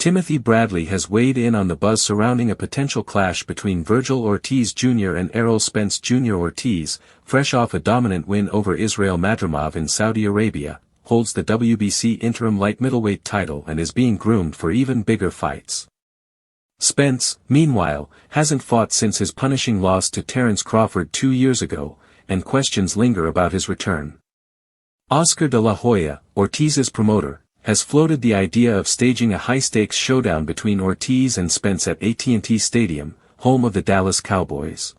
Timothy Bradley has weighed in on the buzz surrounding a potential clash between Vergil Ortiz Jr. and Errol Spence Jr. Ortiz, fresh off a dominant win over Israil Madrimov in Saudi Arabia, holds the WBC interim light middleweight title and is being groomed for even bigger fights. Spence, meanwhile, hasn't fought since his punishing loss to Terence Crawford 2 years ago, and questions linger about his return. Oscar De La Hoya, Ortiz's promoter, has floated the idea of staging a high-stakes showdown between Ortiz and Spence at AT&T Stadium, home of the Dallas Cowboys.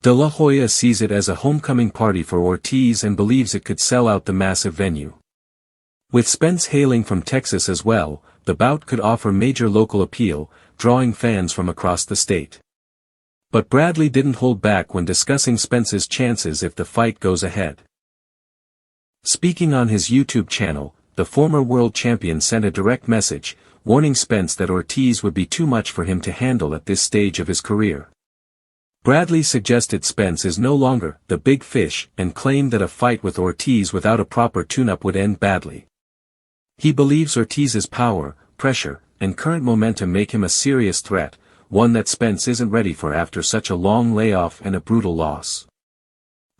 De La Hoya sees it as a homecoming party for Ortiz and believes it could sell out the massive venue. With Spence hailing from Texas as well, the bout could offer major local appeal, drawing fans from across the state. But Bradley didn't hold back when discussing Spence's chances if the fight goes ahead. Speaking on his YouTube channel, the former world champion sent a direct message, warning Spence that Ortiz would be too much for him to handle at this stage of his career. Bradley suggested Spence is no longer the big fish and claimed that a fight with Ortiz without a proper tune-up would end badly. He believes Ortiz's power, pressure, and current momentum make him a serious threat, one that Spence isn't ready for after such a long layoff and a brutal loss.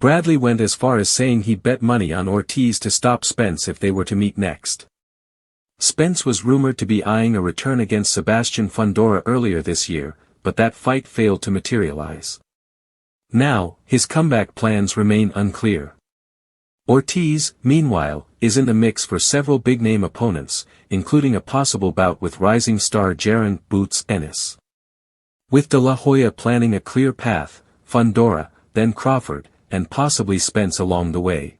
Bradley went as far as saying he'd bet money on Ortiz to stop Spence if they were to meet next. Spence was rumored to be eyeing a return against Sebastian Fundora earlier this year, but that fight failed to materialize. Now, his comeback plans remain unclear. Ortiz, meanwhile, is in the mix for several big-name opponents, including a possible bout with rising star Jaron "Boots" Ennis. With De La Hoya planning a clear path, Fundora, then Crawford, and possibly Spence along the way.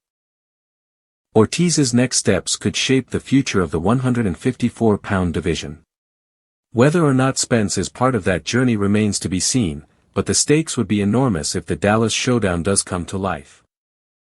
Ortiz's next steps could shape the future of the 154-pound division. Whether or not Spence is part of that journey remains to be seen, but the stakes would be enormous if the Dallas showdown does come to life.